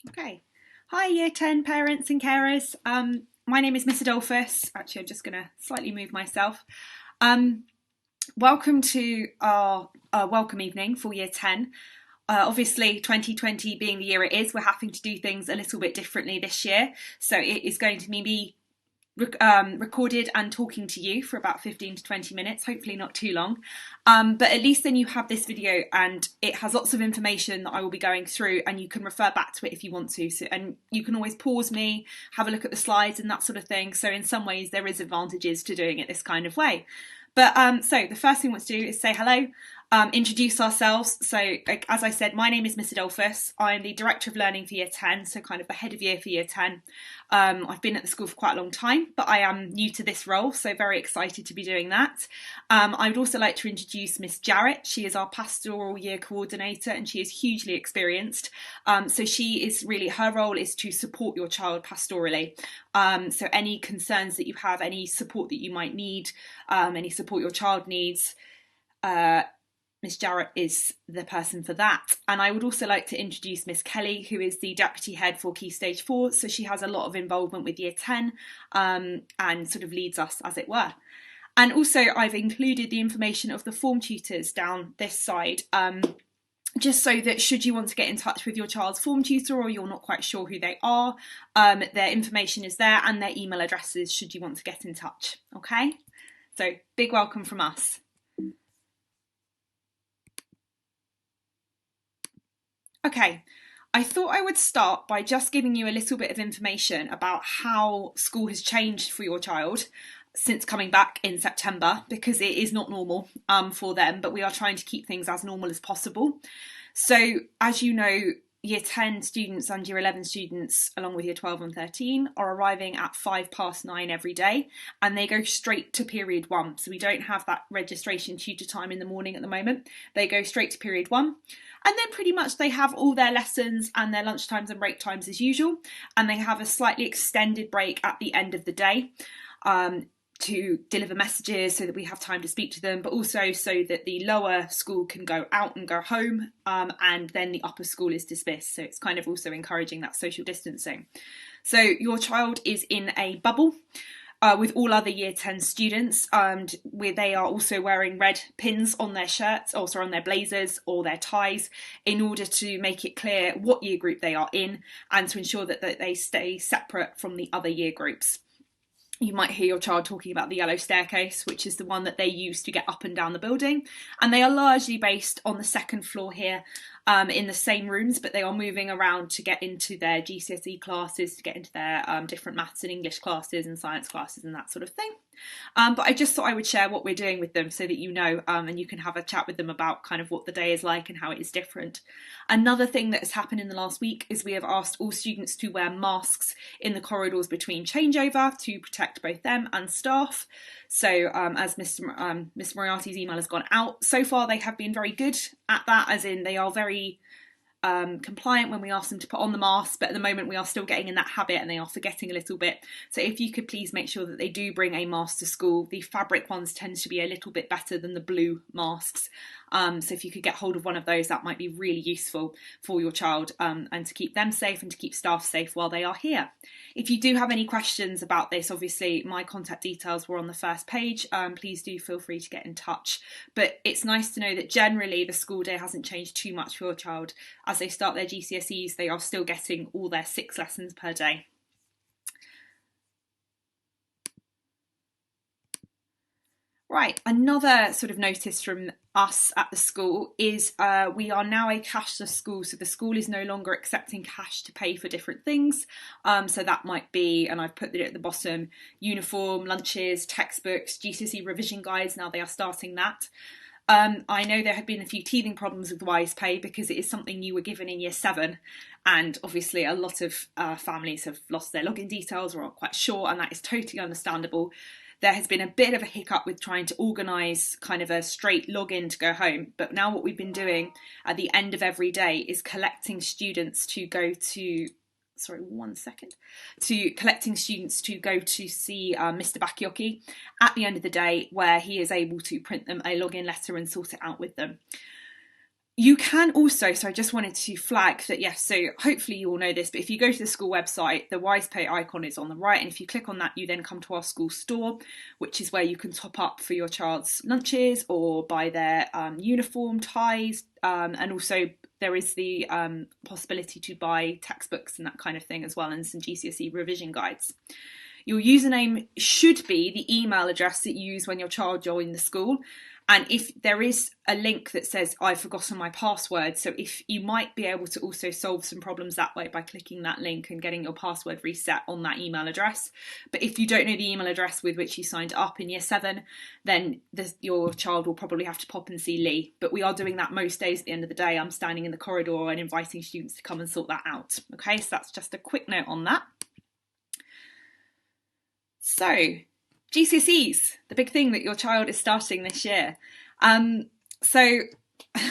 Okay. Hi, Year 10 parents and carers. My name is Miss Adolphus. Actually, I'm just going to slightly move myself. Um, Welcome to our welcome evening for Year 10. Obviously, 2020 being the year it is, we're having to do things a little bit differently this year. So it is going to be me recorded and talking to you for about 15 to 20 minutes, hopefully not too long. But at least then you have this video and it has lots of information that I will be going through, and you can refer back to it if you want to. So, and you can always pause me, have a look at the slides and that sort of thing. So in some ways there is advantages to doing it this kind of way. But so the first thing we want to do is say hello, introduce ourselves. So as I said, my name is Miss Adolphus. I'm the Director of Learning for Year 10, so kind of the head of year for Year 10. I've been at the school for quite a long time, but I am new to this role, so very excited to be doing that. I would also like to introduce Miss Jarrett. She is our Pastoral Year Coordinator and she is hugely experienced. So she is really, her role is to support your child pastorally. So any concerns that you have, any support that you might need, any support your child needs, Miss Jarrett is the person for that. And I would also like to introduce Miss Kelly, who is the Deputy Head for Key Stage 4. So she has a lot of involvement with Year 10 and sort of leads us, as it were. And also I've included the information of the form tutors down this side, just so that should you want to get in touch with your child's form tutor or you're not quite sure who they are, their information is there and their email addresses should you want to get in touch. Okay, so big welcome from us. Okay, I thought I would start by just giving you a little bit of information about how school has changed for your child since coming back in September, because it is not normal for them, but we are trying to keep things as normal as possible. So, as you know, Year 10 students and Year 11 students, along with Year 12 and 13, are arriving at 9:05 every day, and they go straight to period 1. So we don't have that registration tutor time in the morning at the moment. They go straight to period 1. And then pretty much they have all their lessons and their lunch times and break times as usual. And they have a slightly extended break at the end of the day to deliver messages so that we have time to speak to them, but also so that the lower school can go out and go home, and then the upper school is dismissed. So it's kind of also encouraging that social distancing. So your child is in a bubble with all other Year 10 students, and they are also wearing red pins on their shirts, also on their blazers or their ties, in order to make it clear what year group they are in and to ensure that they stay separate from the other year groups. You might hear your child talking about the yellow staircase, which is the one that they use to get up and down the building. And they are largely based on the second floor here, in the same rooms, but they are moving around to get into their GCSE classes, to get into their different maths and English classes and science classes and that sort of thing. But I just thought I would share what we're doing with them so that you know, and you can have a chat with them about kind of what the day is like and how it is different. Another thing that has happened in the last week is we have asked all students to wear masks in the corridors between changeover to protect both them and staff. So as Miss Moriarty's email has gone out, so far they have been very good at that, as in they are very compliant when we ask them to put on the mask, but at the moment we are still getting in that habit and they are forgetting a little bit. So if you could please make sure that they do bring a mask to school. The fabric ones tend to be a little bit better than the blue masks. So if you could get hold of one of those, that might be really useful for your child, and to keep them safe and to keep staff safe while they are here. If you do have any questions about this, obviously my contact details were on the first page. Please do feel free to get in touch. But it's nice to know that generally the school day hasn't changed too much for your child. As they start their GCSEs, they are still getting all their 6 lessons per day. Right, another sort of notice from us at the school is we are now a cashless school, so the school is no longer accepting cash to pay for different things. So that might be, and I've put it at the bottom, uniform, lunches, textbooks, GCSE revision guides. Now they are starting that. I know there have been a few teething problems with Wise Pay because it is something you were given in Year 7, and obviously a lot of families have lost their login details or aren't quite sure, and that is totally understandable. There has been a bit of a hiccup with trying to organise kind of a straight login to go home, but now what we've been doing at the end of every day is collecting students to go to collecting students to go to see Mr. Bakioki at the end of the day, where he is able to print them a login letter and sort it out with them. You can also, so I just wanted to flag that, yes, so hopefully you all know this, but if you go to the school website, the WisePay icon is on the right, and if you click on that, you then come to our school store, which is where you can top up for your child's lunches or buy their uniform, ties, and also there is the possibility to buy textbooks and that kind of thing as well, and some GCSE revision guides. Your username should be the email address that you use when your child joined the school. And if there is a link that says, I've forgotten my password, so if you might be able to also solve some problems that way by clicking that link and getting your password reset on that email address. But if you don't know the email address with which you signed up in year 7, then your child will probably have to pop and see Lee. But we are doing that most days at the end of the day. I'm standing in the corridor and inviting students to come and sort that out. Okay, so that's just a quick note on that. So, GCSEs, the big thing that your child is starting this year. So,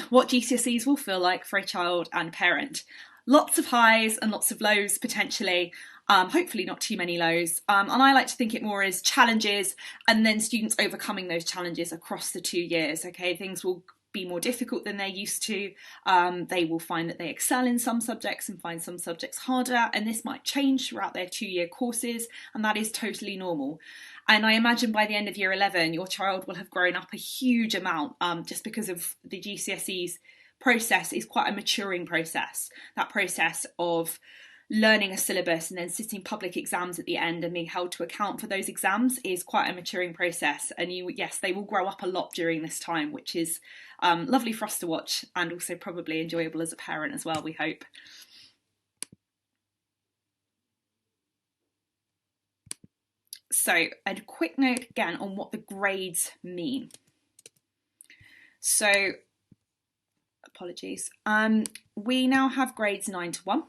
what GCSEs will feel like for a child and parent. Lots of highs and lots of lows potentially. Hopefully not too many lows. And I like to think it more as challenges and then students overcoming those challenges across the 2 years. Okay, things will be more difficult than they're used to. They will find that they excel in some subjects and find some subjects harder, and this might change throughout their 2-year courses, and that is totally normal. And I imagine by the end of year 11, your child will have grown up a huge amount, just because of the GCSEs process is quite a maturing process. That process of learning a syllabus and then sitting public exams at the end and being held to account for those exams is quite a maturing process. And yes, they will grow up a lot during this time, which is lovely for us to watch and also probably enjoyable as a parent as well, we hope. So a quick note again on what the grades mean. So, apologies. We now have grades 9 to 1.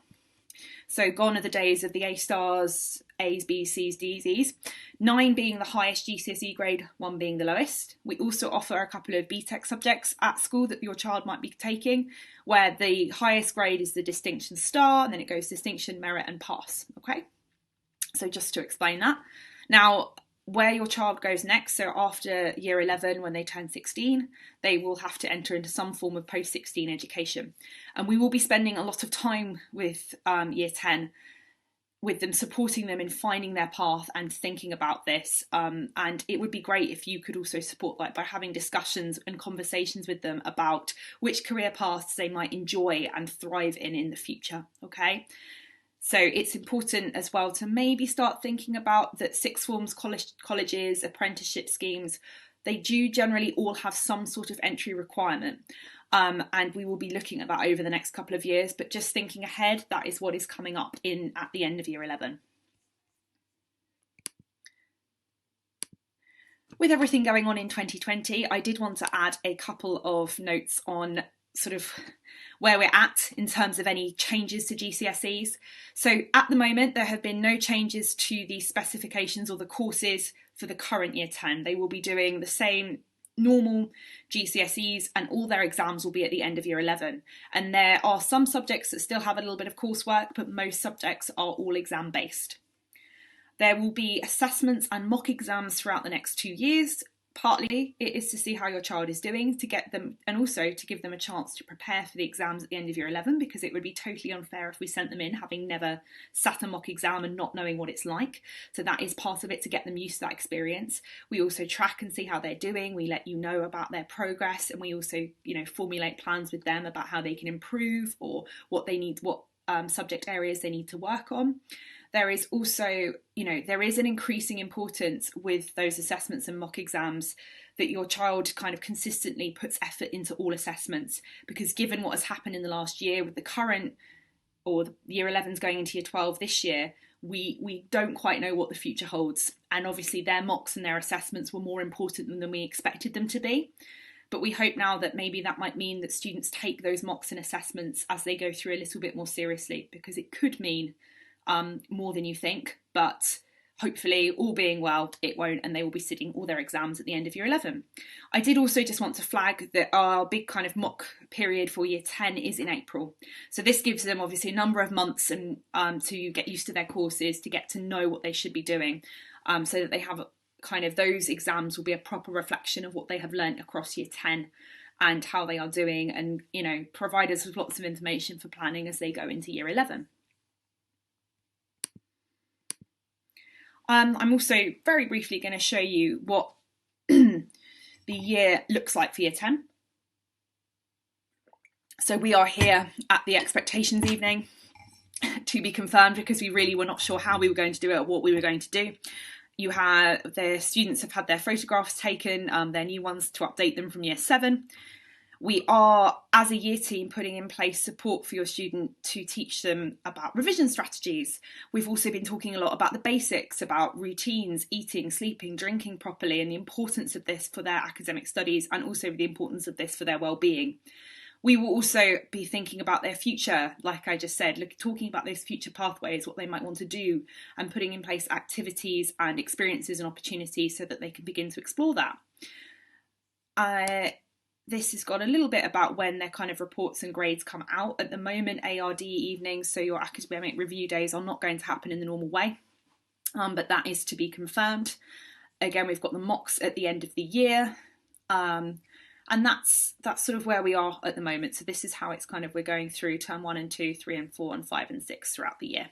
So gone are the days of the A stars, A's, B's, C's, D's, E's. 9 being the highest GCSE grade, 1 being the lowest. We also offer a couple of BTEC subjects at school that your child might be taking, where the highest grade is the distinction star, and then it goes distinction, merit, and pass. Okay, so just to explain that. Now, where your child goes next, so after year 11, when they turn 16, they will have to enter into some form of post-16 education. And we will be spending a lot of time with year 10, with them, supporting them in finding their path and thinking about this. And it would be great if you could also support that by having discussions and conversations with them about which career paths they might enjoy and thrive in the future, okay? So it's important as well to maybe start thinking about that sixth forms, colleges, apprenticeship schemes, they do generally all have some sort of entry requirement. And we will be looking at that over the next couple of years, but just thinking ahead, that is what is coming up at the end of year 11. With everything going on in 2020, I did want to add a couple of notes on sort of where we're at in terms of any changes to GCSEs. So at the moment, there have been no changes to the specifications or the courses for the current year 10. They will be doing the same normal GCSEs and all their exams will be at the end of year 11. And there are some subjects that still have a little bit of coursework, but most subjects are all exam based. There will be assessments and mock exams throughout the next 2 years. Partly it is to see how your child is doing, to get them, and also to give them a chance to prepare for the exams at the end of year 11, because it would be totally unfair if we sent them in having never sat a mock exam and not knowing what it's like. So that is part of it, to get them used to that experience. We also track and see how they're doing. We let you know about their progress, and we also, formulate plans with them about how they can improve or what they need, what subject areas they need to work on. There is also, there is an increasing importance with those assessments and mock exams that your child kind of consistently puts effort into all assessments, because given what has happened in the last year with the current, or the year 11s going into year 12 this year, we don't quite know what the future holds. And obviously their mocks and their assessments were more important than we expected them to be. But we hope now that maybe that might mean that students take those mocks and assessments as they go through a little bit more seriously, because it could mean more than you think, but hopefully, all being well, it won't, and they will be sitting all their exams at the end of year 11. I did also just want to flag that our big kind of mock period for year 10 is in April. So this gives them obviously a number of months and to get used to their courses, to get to know what they should be doing, so that they have kind of, those exams will be a proper reflection of what they have learnt across year 10. and how they are doing, and provide us with lots of information for planning as they go into year 11. I'm also very briefly going to show you what the year looks like for year 10. So we are here at the expectations evening, to be confirmed, because we really were not sure how we were going to do it or what we were going to do. The students have had their photographs taken, their new ones, to update them from year 7. We are, as a year team, putting in place support for your student to teach them about revision strategies. We've also been talking a lot about the basics, about routines, eating, sleeping, drinking properly, and the importance of this for their academic studies, and also the importance of this for their well-being. We will also be thinking about their future, like I just said, talking about those future pathways, what they might want to do, and putting in place activities and experiences and opportunities so that they can begin to explore that. This has got a little bit about when their kind of reports and grades come out. At the moment, ARD evenings, so your academic review days, are not going to happen in the normal way, but that is to be confirmed. Again, we've got the mocks at the end of the year. And that's sort of where we are at the moment. So this is how it's kind of, we're going through term 1 and 2, 3 and 4 and 5 and 6 throughout the year.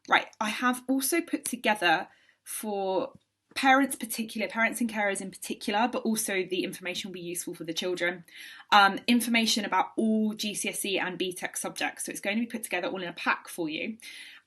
Right, I have also put together for parents and carers in particular, but also the information will be useful for the children, information about all GCSE and BTEC subjects. So it's going to be put together all in a pack for you.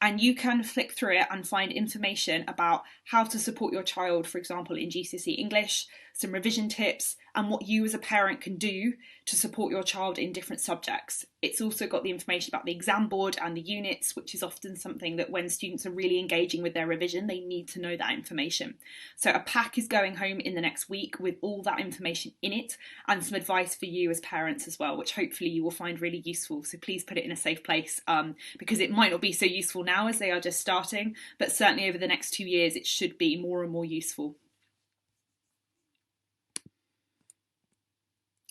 And you can flick through it and find information about how to support your child, for example, in GCSE English, some revision tips, and what you as a parent can do to support your child in different subjects. It's also got the information about the exam board and the units, which is often something that when students are really engaging with their revision, they need to know that information. So a pack is going home in the next week with all that information in it, and some advice for you as parents as well, which hopefully you will find really useful. So please put it in a safe place, because it might not be so useful now as they are just starting, but certainly over the next 2 years it should be more and more useful.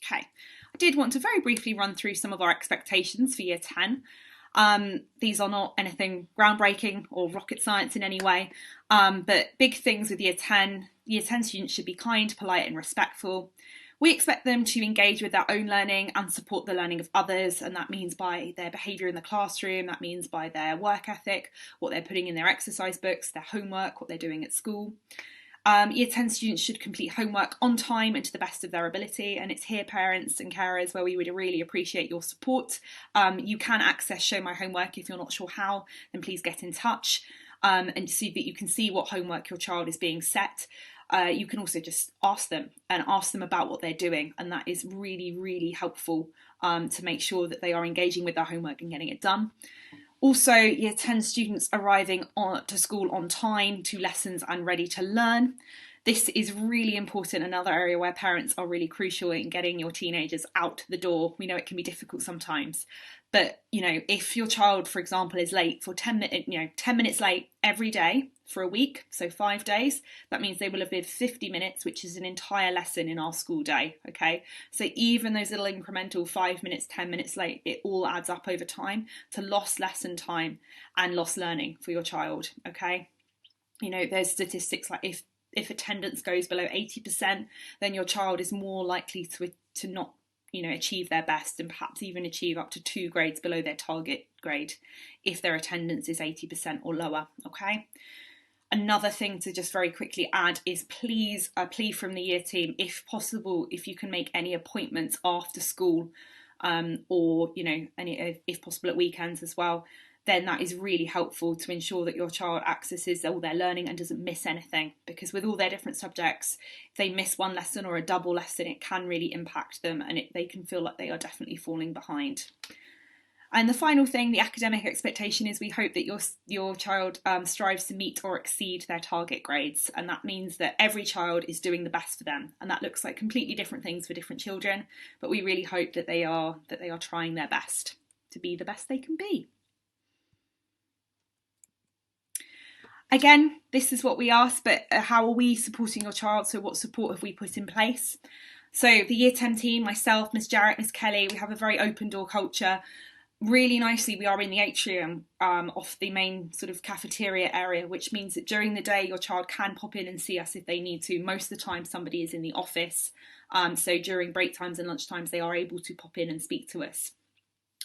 Okay, I did want to very briefly run through some of our expectations for year 10. These are not anything groundbreaking or rocket science in any way, but big things with year 10. Year 10 students should be kind, polite and respectful. We expect them to engage with their own learning and support the learning of others, and that means by their behaviour in the classroom, that means by their work ethic, what they're putting in their exercise books, their homework, what they're doing at school. Year 10 students should complete homework on time and to the best of their ability, and it's here, parents and carers, where we would really appreciate your support. You can access Show My Homework. If you're not sure how, then please get in touch, and so that you can see what homework your child is being set. You can also just ask them about what they're doing, and that is really, really helpful to make sure that they are engaging with their homework and getting it done. Also, year 10 students arriving to school on time, to lessons and ready to learn. This is really important, another area where parents are really crucial in getting your teenagers out the door. We know it can be difficult sometimes, but if your child, for example, is late for 10 minutes late every day for a week, so 5 days, that means they will have lived 50 minutes, which is an entire lesson in our school day, okay? So even those little incremental 5 minutes, 10 minutes late, it all adds up over time to lost lesson time and lost learning for your child, okay? There's statistics like if attendance goes below 80%, then your child is more likely to not achieve their best, and perhaps even achieve up to 2 grades below their target grade if their attendance is 80% or lower, okay? Another thing to just very quickly add is please, a plea from the year team, if possible, if you can make any appointments after school, or if possible at weekends as well, then that is really helpful to ensure that your child accesses all their learning and doesn't miss anything. Because with all their different subjects, if they miss one lesson or a double lesson, it can really impact them, and they can feel like they are definitely falling behind. And the final thing, the academic expectation, is we hope that your child strives to meet or exceed their target grades, and that means that every child is doing the best for them, and that looks like completely different things for different children, but we really hope that they are trying their best to be the best they can be. Again, this is what we ask, but how are we supporting your child? So what support have we put in place? So the Year 10 team, myself, Miss Jarrett, Miss Kelly, we have a very open door culture. Really nicely, we are in the atrium off the main sort of cafeteria area, which means that during the day your child can pop in and see us if they need to. Most of the time somebody is in the office, so during break times and lunch times they are able to pop in and speak to us,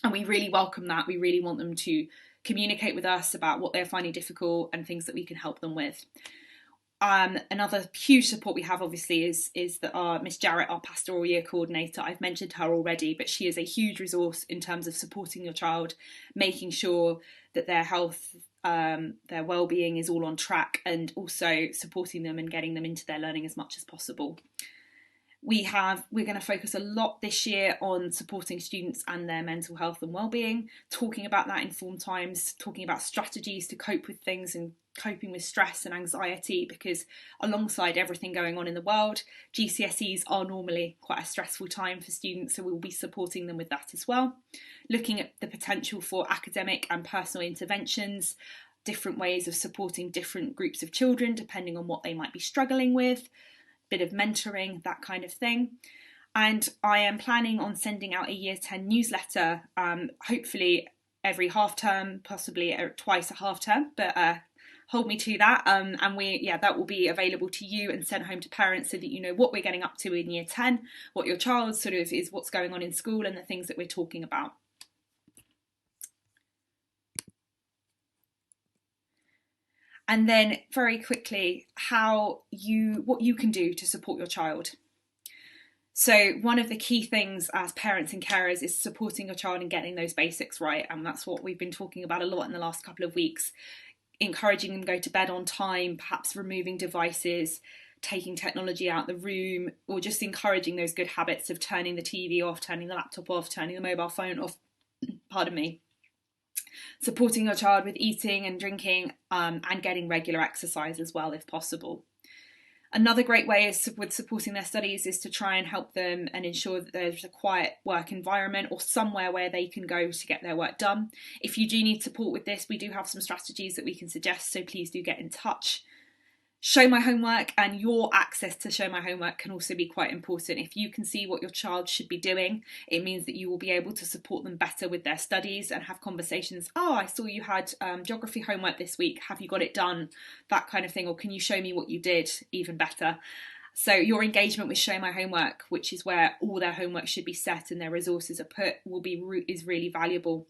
and we really welcome that. We really want them to communicate with us about what they're finding difficult and things that we can help them with. Another huge support we have obviously is that our Miss Jarrett, our pastoral year coordinator. I've mentioned her already, but she is a huge resource in terms of supporting your child, making sure that their health, their well-being is all on track, and also supporting them and getting them into their learning as much as possible. We're going to focus a lot this year on supporting students and their mental health and well-being, talking about that in form times, talking about strategies to cope with things and coping with stress and anxiety, because alongside everything going on in the world, GCSEs are normally quite a stressful time for students, so we'll be supporting them with that as well. Looking at the potential for academic and personal interventions, different ways of supporting different groups of children depending on what they might be struggling with, bit of mentoring, that kind of thing. And I am planning on sending out a Year 10 newsletter, hopefully every half term, possibly twice a half term, but hold me to that. And that will be available to you and sent home to parents so that you know what we're getting up to in Year 10, what your child sort of is, what's going on in school, and the things that we're talking about. And then very quickly, what you can do to support your child. So one of the key things as parents and carers is supporting your child and getting those basics right. And that's what we've been talking about a lot in the last couple of weeks. Encouraging them to go to bed on time, perhaps removing devices, taking technology out the room, or just encouraging those good habits of turning the TV off, turning the laptop off, turning the mobile phone off, pardon me. Supporting your child with eating and drinking, and getting regular exercise as well if possible. Another great way with supporting their studies is to try and help them and ensure that there's a quiet work environment or somewhere where they can go to get their work done. If you do need support with this, we do have some strategies that we can suggest, so please do get in touch. Show My Homework and your access to Show My Homework can also be quite important. If you can see what your child should be doing, it means that you will be able to support them better with their studies and have conversations. Oh, I saw you had geography homework this week. Have you got it done? That kind of thing. Or can you show me what you did? Even better. So your engagement with Show My Homework, which is where all their homework should be set and their resources are put, is really valuable.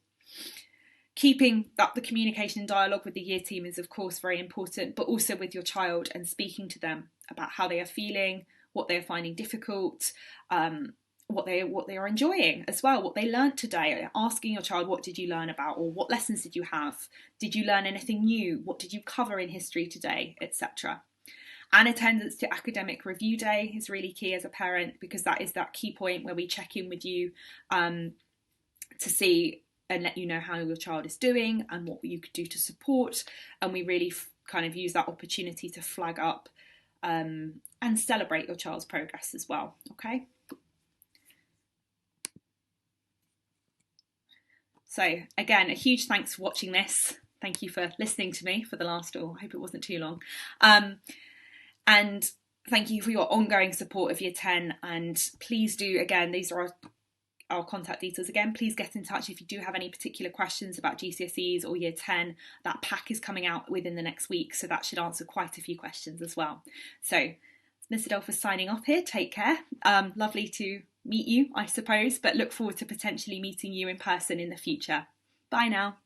Keeping up the communication and dialogue with the year team is of course very important, but also with your child and speaking to them about how they are feeling, what they are finding difficult, what they are enjoying as well, what they learnt today. Asking your child, what did you learn about, or what lessons did you have? Did you learn anything new? What did you cover in history today, etc. And attendance to academic review day is really key as a parent, because that is that key point where we check in with you to see and let you know how your child is doing and what you could do to support. And we really kind of use that opportunity to flag up and celebrate your child's progress as well. Okay. So again, a huge thanks for watching this. Thank you for listening to me for the last, I hope it wasn't too long. And thank you for your ongoing support of Year 10. And please do, again, these are our contact details again. Please get in touch if you do have any particular questions about GCSEs or Year 10. That pack is coming out within the next week, so that should answer quite a few questions as well. So Miss Adolphus signing off here. Take care. Lovely to meet you, I suppose, but look forward to potentially meeting you in person in the future. Bye now.